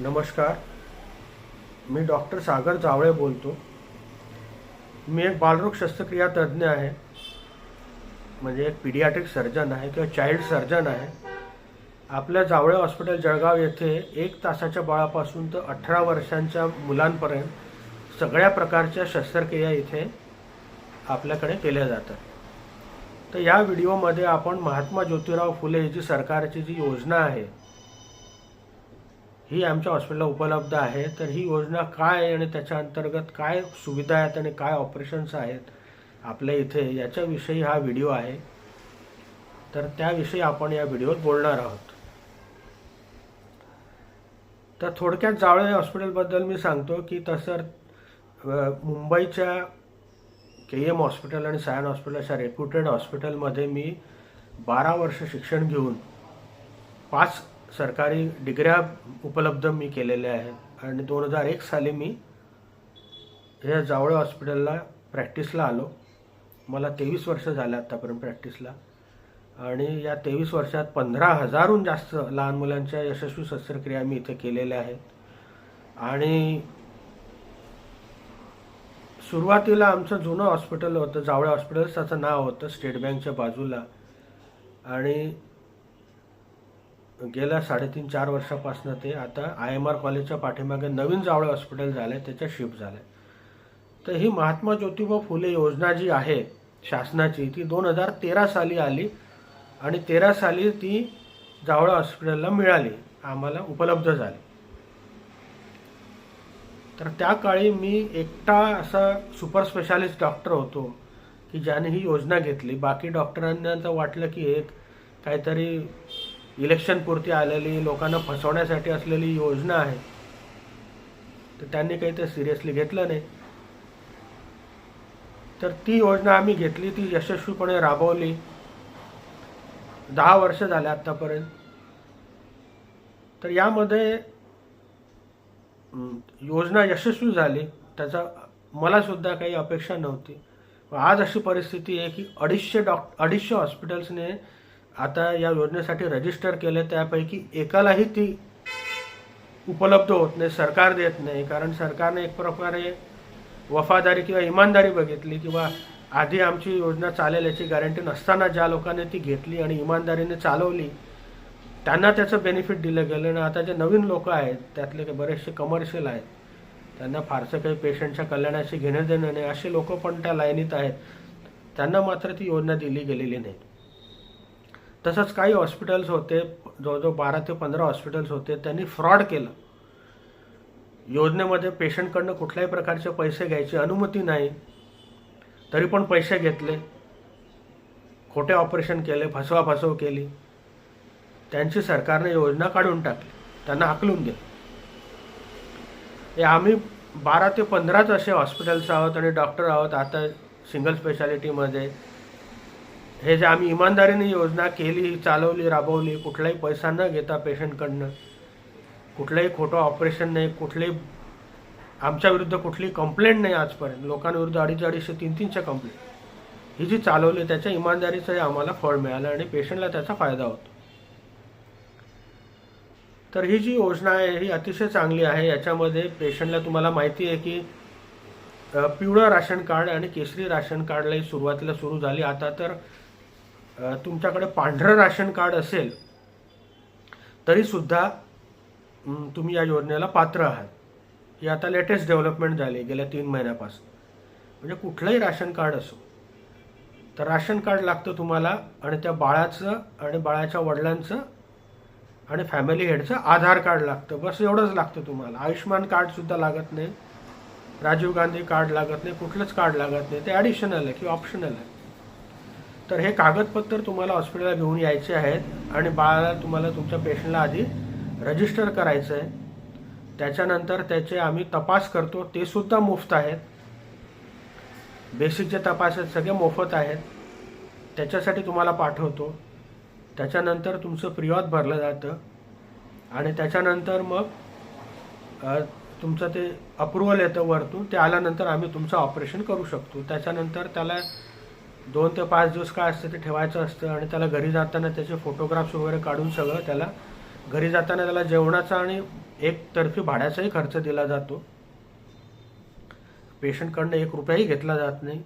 नमस्कार. मी डॉक्टर सागर जावळे बोलतो. मी एक बालरोग शस्त्रक्रिया तज्ज्ञ आहे. म्हणजे एक पीडियाट्रिक सर्जन आहे किंवा चाइल्ड सर्जन आहे. आपल्या जावळे हॉस्पिटल जळगाव येथे 1 तासाच्या बाळापासून तर 18 वर्षांच्या मुलांपर्यंत सगळ्या प्रकारच्या शस्त्रक्रिया इथे आपल्याकडे केल्या जातात. तर या व्हिडिओमध्ये आपण महात्मा ज्योतिराव फुले जी सरकारची जी योजना आहे ही आमच्या हॉस्पिटलला उपलब्ध आहे. तर ही योजना काय आहे आणि त्याच्या अंतर्गत काय सुविधा आहेत आणि काय ऑपरेशन्स आहेत आपल्या इथे याच्याविषयी हा व्हिडिओ आहे. तर त्याविषयी आपण या व्हिडिओत बोलणार आहोत. तर थोडक्यात जावळे हॉस्पिटलबद्दल मी सांगतो की तसं मुंबईच्या KM हॉस्पिटल आणि सायन हॉस्पिटल अशा रेप्युटेड हॉस्पिटलमध्ये मी 12 वर्ष शिक्षण घेऊन 5 सरकारी डिग्र्या उपलब्ध मी केलेल्या आहेत आणि 2001 साली मी या जावळे हॉस्पिटलला प्रॅक्टिसला आलो. मला 23 वर्ष झाले आत्तापर्यंत प्रॅक्टिसला आणि या 23 वर्षात 15,000हून जास्त लहान मुलांच्या यशस्वी शस्त्रक्रिया मी इथे केलेल्या आहेत. आणि सुरुवातीला आमचं जुनं हॉस्पिटल होतं जावळे हॉस्पिटल, त्याचं नाव होतं स्टेट बँकच्या बाजूला. आणि गेल्या 3.5-4 वर्षापासून ते आता IMR कॉलेजच्या पाठीमागे नवीन जावळे हॉस्पिटल झालं आहे, त्याच्यात शिफ्ट झालं आहे. तर ही महात्मा ज्योतिबा फुले योजना जी आहे शासनाची ती 2013 साली आली आणि 13 साली ती जावळे हॉस्पिटलला मिळाली, आम्हाला उपलब्ध झाली. तर त्या काळी मी एकटा असा सुपर स्पेशालिस्ट डॉक्टर होतो की ज्याने ही योजना घेतली. बाकी डॉक्टरांना तर वाटलं की एक काहीतरी इलेक्शनपुरती आलेली लोकांना फसवण्यासाठी असलेली योजना आहे, तर त्यांनी काही ते सिरियसली घेतलं नाही. तर ती योजना आम्ही घेतली, ती यशस्वीपणे राबवली. 10 वर्ष झाले आत्तापर्यंत. तर यामध्ये योजना यशस्वी झाली, त्याचा मला सुद्धा काही अपेक्षा नव्हती. आज अशी परिस्थिती आहे की 250 हॉस्पिटल्सने आता या योजनेसाठी रजिस्टर केले, त्यापैकी एकालाही ती उपलब्ध होत नाही, सरकार देत नाही. कारण सरकारने एक प्रकारे वफादारी किंवा इमानदारी बघितली किंवा आधी आमची योजना चालेल याची गॅरंटी नसताना ज्या लोकांनी ती घेतली आणि इमानदारीने चालवली त्यांना त्याचं बेनिफिट दिलं गेलं. आणि आता जे नवीन लोक आहेत त्यातले बरेचसे कमर्शियल आहेत, त्यांना फारसं काही पेशंटच्या कल्याणाशी घेणं देणं नाही, असे लोक पण त्या लाईनीत आहेत, त्यांना मात्र ती योजना दिली गेलेली नाही. तसंच काही हॉस्पिटल्स होते, जवळजवळ 12 ते 15 हॉस्पिटल्स होते, त्यांनी फ्रॉड केलं. योजनेमध्ये पेशंटकडनं कुठल्याही प्रकारचे पैसे घ्यायची अनुमती नाही, तरी पण पैसे घेतले, खोटे ऑपरेशन केले, फसवाफसव केली. त्यांची सरकारने योजना काढून टाकली, त्यांना हाकलून दिलं. हे आम्ही 12 ते 15च असे हॉस्पिटल्स आहोत आणि डॉक्टर आहोत आता सिंगल स्पेशालिटीमध्ये. हे जे आम्ही इमानदारीने योजना केली, चालवली, राबवली, कुठलाही पैसा न घेता पेशंटकडनं, कुठलंही खोटं ऑपरेशन नाही, कुठलेही आमच्या विरुद्ध कुठली कंप्लेंट नाही आजपर्यंत. लोकांविरुद्ध 250, 300 कंप्लेंट ही जी चालवली त्याच्या इमानदारीचं आम्हाला फळ मिळालं आणि पेशंटला त्याचा फायदा होतो. तर ही जी योजना आहे ही अतिशय चांगली आहे. याच्यामध्ये पेशंटला तुम्हाला माहिती आहे की पिवळं राशन कार्ड आणि केसरी राशन कार्डलाही सुरुवातीला सुरू झाली. आता तर तुमच्याकडे पांढरं राशन कार्ड असेल तरीसुद्धा तुम्ही या योजनेला पात्र आहात. ही आता लेटेस्ट डेव्हलपमेंट झाली गेल्या 3 महिन्यापासून. म्हणजे कुठलंही राशन कार्ड असो तर राशन कार्ड लागतं तुम्हाला आणि त्या बाळाचं आणि बाळाच्या वडिलांचं आणि फॅमिली हेडचं आधार कार्ड लागतं. बस एवढंच लागतं तुम्हाला. आयुष्यमान कार्डसुद्धा लागत नाही, राजीव गांधी कार्ड लागत नाही, कुठलंच कार्ड लागत नाही. ते ॲडिशनल आहे किंवा ऑप्शनल आहे. तर हे कागदपत्र तुम्हाला हॉस्पिटलला घेऊन यायचे आहेत आणि बाळाला तुम्हाला तुमच्या पेशंटला आधी रजिस्टर करायचं आहे. त्याच्यानंतर त्याचे आम्ही तपास करतो, ते सुद्धा मुफ्त आहेत. बेसिक जे तपास आहेत सगळे मोफत आहेत, त्याच्यासाठी तुम्हाला पाठवतो. त्याच्यानंतर तुमचं प्रिऑथ भरलं जातं आणि त्याच्यानंतर मग तुमचं ते अप्रुव्हल येतं वरतून. ते आल्यानंतर आम्ही तुमचं ऑपरेशन करू शकतो. त्याच्यानंतर त्याला 2 ते 5 दिवस काय असतं ते ठेवायचं असतं आणि त्याला घरी जाताना त्याचे फोटोग्राफ्स वगैरे काढून सगळं त्याला घरी जाताना त्याला जेवणाचा आणि एकतर्फी भाड्याचाही खर्च दिला जातो, पेशंटकडनं 1 रुपयाही घेतला जात नाही,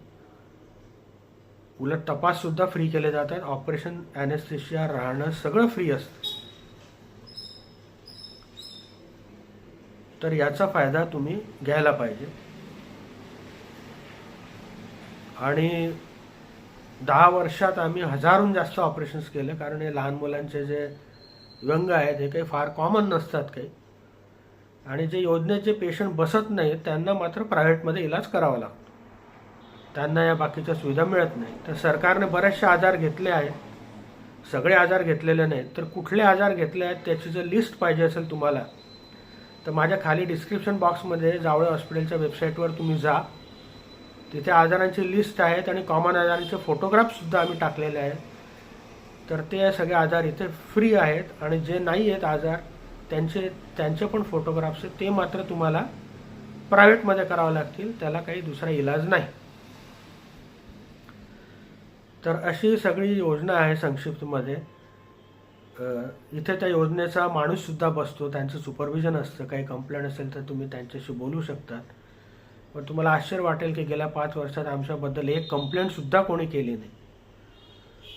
उलट तपाससुद्धा फ्री केले जातात, ऑपरेशन, ॲनेस्थेशिया, राहणं सगळं फ्री असतं. तर याचा फायदा तुम्ही घ्यायला पाहिजे. आणि 10 वर्षात आम्ही हजारहून जास्त ऑपरेशन्स केले, कारण हे लहान मुलांचे जे व्यंग आहेत हे काही फार कॉमन नसतात काही, आणि जे योजनेत जे पेशंट बसत नाहीत त्यांना मात्र प्रायव्हेटमध्ये इलाज करावा लागतो, त्यांना या बाकीच्या सुविधा मिळत नाही. तर सरकारने बरेचसे आजार घेतले आहेत, सगळे आजार घेतलेले नाहीत. तर कुठले आजार घेतले आहेत त्याची जर लिस्ट पाहिजे असेल तुम्हाला, तर माझ्या खाली डिस्क्रिप्शन बॉक्समध्ये जावळे हॉस्पिटलच्या वेबसाईटवर तुम्ही जा, तिथे आजारांची लिस्ट आहेत आणि कॉमन आजारांचे फोटोग्राफसुद्धा आम्ही टाकलेले आहेत. तर ते सगळे आजार इथे फ्री आहेत, आणि जे नाही आहेत आजार त्यांचे पण फोटोग्राफ्स आहेत, ते मात्र तुम्हाला प्रायव्हेटमध्ये करावं लागतील, त्याला काही दुसरा इलाज नाही. तर अशी सगळी योजना आहे संक्षिप्तमध्ये. इथे त्या योजनेचा माणूससुद्धा बसतो, त्यांचं सुपरविजन असतं, काही कंप्लेंट असेल तर तुम्ही त्यांच्याशी बोलू शकतात. पण तुम्हाला आश्चर्य वाटेल की गेल्या 5 वर्षात आमच्याबद्दल एक कंप्लेंटसुद्धा कोणी केली नाही.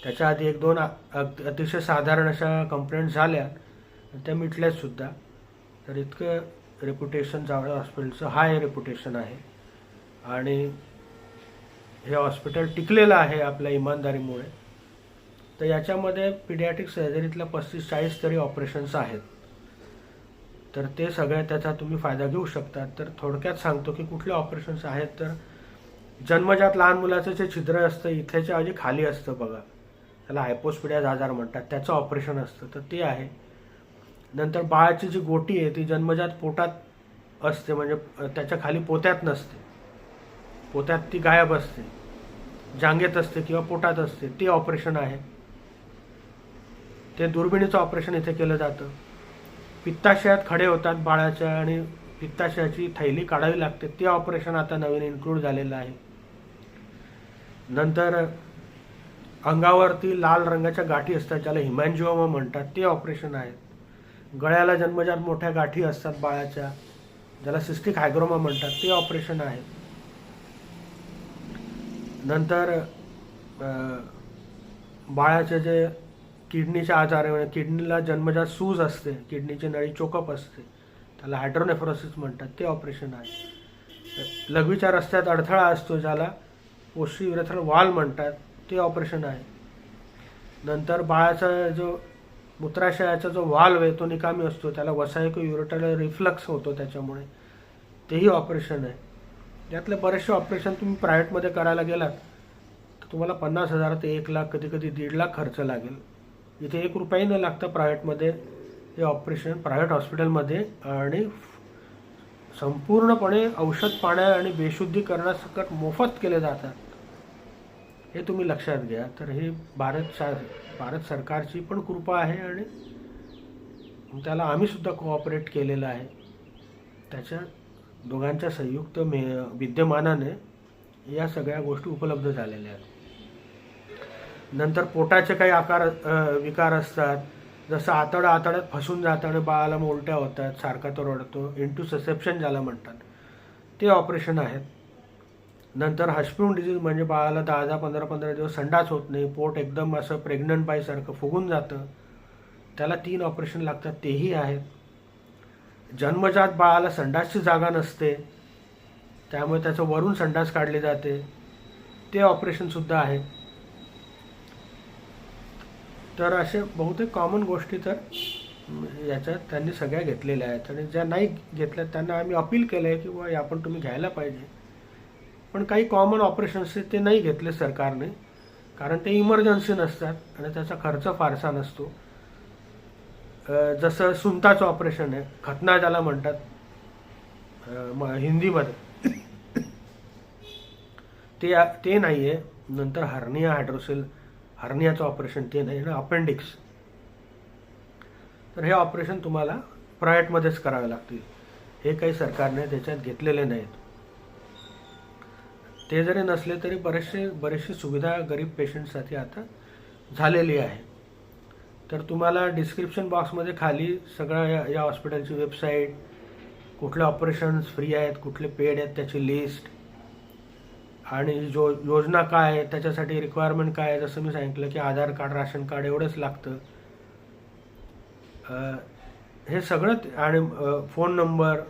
त्याच्या आधी 1-2 अतिशय साधारण अशा कंप्लेंट झाल्या, त्या मिटल्यासुद्धा. तर इतकं रेप्युटेशन जावळे हॉस्पिटलचं हाय रेप्युटेशन आहे, आणि हे हॉस्पिटल टिकलेलं आहे आपल्या इमानदारीमुळे. तर याच्यामध्ये पिडियाट्रिक सर्जरीतल्या 35-40 तरी ऑपरेशन्स आहेत. तर ते सगळे त्याचा तुम्ही फायदा घेऊ शकता. तर थोडक्यात सांगतो की कुठले ऑपरेशन्स आहेत. तर जन्मजात लहान मुलाचं जे छिद्र असतं इथल्याच्या ऐवजी खाली असतं बघा, त्याला हायपोस्पिडियाज आजार म्हणतात, त्याचं ऑपरेशन असतं, तर ते आहे. नंतर बाळाची जी गोटी आहे ती जन्मजात पोटात असते, म्हणजे त्याच्या खाली पोत्यात नसते, पोत्यात ती गायब असते, जांघेत असते किंवा पोटात असते, ते ऑपरेशन आहे. ते दुर्बिणीचं ऑपरेशन इथे केलं जातं. पित्ताशयात खडे होतात बाळाच्या आणि पित्ताशयाची थैली काढावी लागते, ते ऑपरेशन आता नवीन इन्क्लूड झालेलं आहे. नंतर अंगावरती लाल रंगाच्या गाठी असतात ज्याला हिमॅन्जिओमा म्हणतात, ते ऑपरेशन आहेत. गळ्याला जन्मजात मोठ्या गाठी असतात बाळाच्या, ज्याला सिस्टिक हायग्रोमा म्हणतात, ते ऑपरेशन आहे. नंतर बाळाचे जे किडनीचे आजार आहे, किडनीला जन्मजात सूज असते, किडनीची नळी चोकअप असते, त्याला हायड्रोनेफ्रोसिस म्हणतात, ते ऑपरेशन आहे. लघवीच्या रस्त्यात अडथळा असतो ज्याला पोस्टीयुरेथ्रल वॉल म्हणतात, ते ऑपरेशन आहे. नंतर बाळाचा जो मूत्राशयाचा जो वाल्व आहे तो निकामी असतो, त्याला वसायको युरेटल रिफ्लक्स होतो त्याच्यामुळे, तेही ऑपरेशन आहे. यातले बरेचसे ऑपरेशन तुम्ही प्रायव्हेटमध्ये करायला गेलात तर तुम्हाला 50,000 ते 1 लाख, कधी कधी 1.5 लाख खर्च लागेल. इथे 1 रुपयाही न लागतं प्रायव्हेटमध्ये हे ऑपरेशन, प्रायव्हेट हॉस्पिटलमध्ये, आणि संपूर्णपणे औषध पाण्या आणि बेशुद्धीकरणासकट मोफत केले जातात, हे तुम्ही लक्षात घ्या. तर हे भारत सरकारची पण कृपा आहे, आणि त्याला आम्ही सुद्धा कोऑपरेट केलेलं आहे. त्याच्या दोघांच्या संयुक्त विद्यमानाने या सगळ्या गोष्टी उपलब्ध झालेल्या आहेत. नंतर पोटाचे काही विकार असतात, जसं आतड्यात फसून जातं आणि बाळाला मग उलट्या होतात, सारखा तो रडतो, इंटुससेप्शन ज्याला म्हणतात, ते ऑपरेशन आहेत. नंतर हशपिंग डिजीज म्हणजे बाळाला 10-10, 15-15 दिवस संडास होत नाही, पोट एकदम असं प्रेग्नंट बाईसारखं फुगून जातं, त्याला 3 ऑपरेशन लागतात, तेही आहेत. जन्मजात बाळाला संडासची जागा नसते, त्यामुळे त्याचं वरून संडास काढली जाते, ते ऑपरेशनसुद्धा आहे. तर असे बहुतेक कॉमन गोष्टी तर याच्यात त्यांनी सगळ्या घेतलेल्या आहेत, आणि ज्या नाही घेतल्या त्यांना आम्ही अपील केलं आहे की बुवा आपण तुम्ही घ्यायला पाहिजे. पण काही कॉमन ऑपरेशन्स ते नाही घेतले सरकारने, कारण ते इमर्जन्सी नसतात आणि त्याचा खर्च फारसा नसतो. जसं सुंताचं ऑपरेशन आहे, खतना ज्याला म्हणतात हिंदीमध्ये, ते नाही आहे. नंतर हर्नियाचं ऑपरेशन ते नाही, ना अपेंडिक्स. तर हे ऑपरेशन तुम्हाला प्रायव्हेटमध्येच करावे लागतील, हे काही सरकारने त्याच्यात घेतलेले नाहीत. ते जरी नसले तरी बरेचशी सुविधा गरीब पेशंटसाठी आता झालेली आहे. तर तुम्हाला डिस्क्रिप्शन बॉक्समध्ये खाली सगळं या हॉस्पिटलची वेबसाईट, कुठले ऑपरेशन्स फ्री आहेत, कुठले पेड आहेत त्याची लिस्ट, आणि योजना काय आहे, त्याच्यासाठी रिक्वायरमेंट काय आहे. जसं मी सांगितलं की आधार कार्ड, राशन कार्ड एवढंच लागतं. हे सगळं, आणि phone number,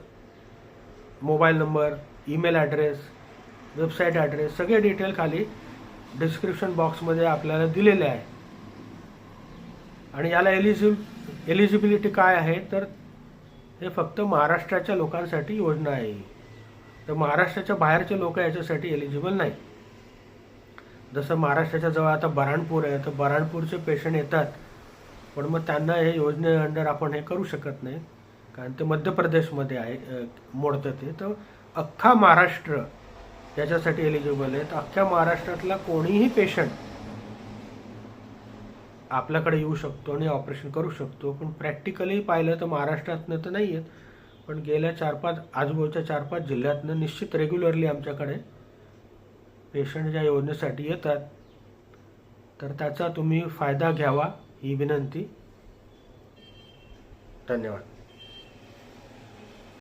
mobile number, email address, website address, सगळे डिटेल खाली डिस्क्रिप्शन बॉक्समध्ये आपल्याला दिलेले आहे. आणि याला एलिजिबिलिटी काय आहे, तर हे फक्त महाराष्ट्राच्या लोकांसाठी योजना आहे. तर महाराष्ट्राच्या बाहेरचे लोक याच्यासाठी एलिजिबल नाही. जसं महाराष्ट्राच्या जवळ आता बऱ्हाणपूर आहे, तर बऱ्हाणपूरचे पेशंट येतात, पण मग त्यांना हे योजने अंडर आपण हे करू शकत नाही, कारण ते मध्य प्रदेशमध्ये आहे मोडतं ते. तर अख्खा महाराष्ट्र याच्यासाठी एलिजिबल आहे. तर अख्ख्या महाराष्ट्रातला कोणीही पेशंट आपल्याकडे येऊ शकतो आणि ऑपरेशन करू शकतो. पण प्रॅक्टिकली पाहिलं तर महाराष्ट्रातनं तर नाही आहेत, पण गेल्या 4-5 आजूबाजूच्या 4-5 जिल्ह्यातनं निश्चित रेग्युलरली आमच्याकडे पेशंट या योजनेसाठी येतात. तर त्याचा तुम्ही फायदा घ्यावा ही विनंती. धन्यवाद.